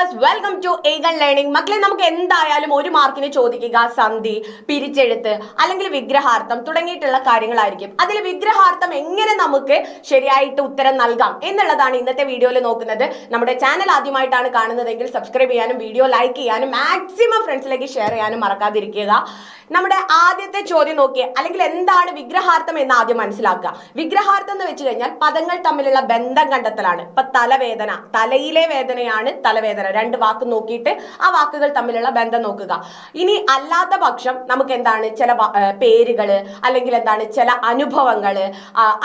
Viewers, welcome to Aegon learning. മക്കളെ, നമുക്ക് എന്തായാലും ഒരു മാർക്കിന് ചോദിക്കുക സന്ധി, പിരിച്ചെഴുത്ത് അല്ലെങ്കിൽ വിഗ്രഹാർത്ഥം തുടങ്ങിയിട്ടുള്ള കാര്യങ്ങളായിരിക്കും. അതിൽ വിഗ്രഹാർത്ഥം എങ്ങനെ നമുക്ക് ശരിയായിട്ട് ഉത്തരം നൽകാം എന്നുള്ളതാണ് ഇന്നത്തെ വീഡിയോയിൽ നോക്കുന്നത്. നമ്മുടെ ചാനൽ ആദ്യമായിട്ടാണ് കാണുന്നതെങ്കിൽ സബ്സ്ക്രൈബ് ചെയ്യാനും വീഡിയോ ലൈക്ക് ചെയ്യാനും മാക്സിമം ഫ്രണ്ട്സിലേക്ക് ഷെയർ ചെയ്യാനും മറക്കാതിരിക്കുക. നമ്മുടെ ആദ്യത്തെ ചോദ്യം നോക്കിയേ, അല്ലെങ്കിൽ എന്താണ് വിഗ്രഹാർത്ഥം എന്ന് ആദ്യം മനസ്സിലാക്കുക. വിഗ്രഹാർത്ഥം എന്ന് വെച്ച് കഴിഞ്ഞാൽ പദങ്ങൾ തമ്മിലുള്ള ബന്ധം കണ്ടെത്തലാണ്. ഇപ്പൊ തലവേദന, തലയിലെ വേദനയാണ് തലവേദന. രണ്ട് വാക്ക് നോക്കിയിട്ട് ആ വാക്കുകൾ തമ്മിലുള്ള ബന്ധം നോക്കുക. ഇനി അല്ലാത്ത പക്ഷം നമുക്ക് എന്താണ് ചില പേരുകള് അല്ലെങ്കിൽ എന്താണ് ചില അനുഭവങ്ങള്,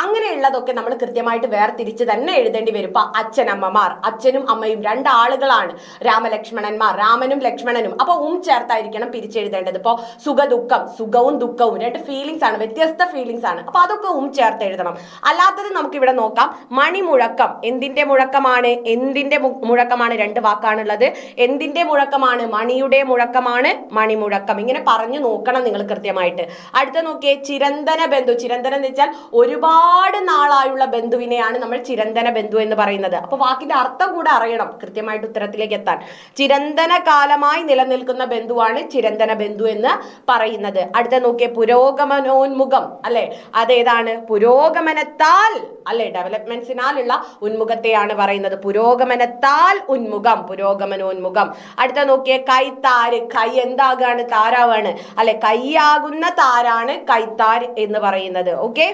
അങ്ങനെയുള്ളതൊക്കെ നമ്മൾ കൃത്യമായിട്ട് വേർതിരിച്ച് തന്നെ എഴുതേണ്ടി വരും. ഇപ്പൊ അച്ഛനമ്മമാർ, അച്ഛനും അമ്മയും രണ്ടാളുകളാണ്. രാമലക്ഷ്മണന്മാർ, രാമനും ലക്ഷ്മണനും. അപ്പൊ ചേർത്തായിരിക്കണം പിരിച്ചെഴുതേണ്ടത്. ഇപ്പൊ സുഖദുഃഖം, സുഖവും ദുഃഖവും രണ്ട് ഫീലിങ്സ് ആണ്, വ്യത്യസ്ത ഫീലിങ്സ് ആണ്. അപ്പൊ അതൊക്കെ ചേർത്ത് എഴുതണം. അല്ലാത്തത് നമുക്ക് ഇവിടെ നോക്കാം. മണിമുഴക്കം എന്തിന്റെ മുഴക്കമാണ്? എന്തിന്റെ മുഴക്കമാണ്? രണ്ട് വാക്കാണുള്ളത്. എന്തിന്റെ മുഴക്കമാണ്? മണിയുടെ മുഴക്കമാണ് മണിമുഴക്കം. ഇങ്ങനെ പറഞ്ഞു നോക്കണം നിങ്ങൾ കൃത്യമായിട്ട്. അടുത്ത നോക്കിയേ, ചിരന്തന ബന്ധു. ചിരന്തനം എന്ന് വെച്ചാൽ ഒരുപാട് നാളായുള്ള ബന്ധുവിനെയാണ് നമ്മൾ ചിരന്തന ബന്ധു എന്ന് പറയുന്നത്. അപ്പൊ വാക്കിന്റെ അർത്ഥം കൂടെ അറിയണം കൃത്യമായിട്ട് ഉത്തരത്തിലേക്ക് എത്താൻ. ചിരന്തന കാലമായി നിലനിൽക്കുന്ന ബന്ധുവാണ് ചിരന്തന ബന്ധു എന്ന് പറയുന്നത്. അടുത്ത നോക്കിയേ, പുരോഗമനോന്മുഖം അല്ലെ, അതേതാണ്? പുരോഗമനത്താൽ അല്ലെ, ഡെവലപ്മെന്റ്സിനാലുള്ള ഉന്മുഖത്തെയാണ് പറയുന്നത്. പുരോഗമനത്താൽ ഉന്മുഖം, പുരോഗമനോന്മുഖം. അടുത്ത നോക്കിയേ, കൈത്താര്. കൈ എന്താകാണ്? താരാവാണ് അല്ലെ, കൈയാകുന്ന താരാണ് കൈത്താർ എന്ന് പറയുന്നത്. ഓക്കെ,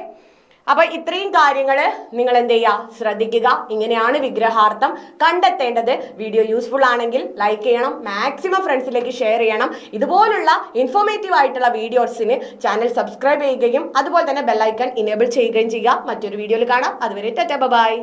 അപ്പൊ ഇത്രയും കാര്യങ്ങൾ നിങ്ങൾ എന്ത് ചെയ്യുക, ശ്രദ്ധിക്കുക. ഇങ്ങനെയാണ് വിഗ്രഹാർത്ഥം കണ്ടെത്തേണ്ടത്. വീഡിയോ യൂസ്ഫുൾ ആണെങ്കിൽ ലൈക്ക് ചെയ്യണം, മാക്സിമം ഫ്രണ്ട്സിലേക്ക് ഷെയർ ചെയ്യണം. ഇതുപോലുള്ള ഇൻഫോർമേറ്റീവ് ആയിട്ടുള്ള വീഡിയോസിന് ചാനൽ സബ്സ്ക്രൈബ് ചെയ്യുകയും അതുപോലെ തന്നെ ബെല്ലൈക്കൺ ഇനേബിൾ ചെയ്യുകയും ചെയ്യുക. മറ്റൊരു വീഡിയോയിൽ കാണാം. അതുവരെ ടാറ്റാ ബൈ.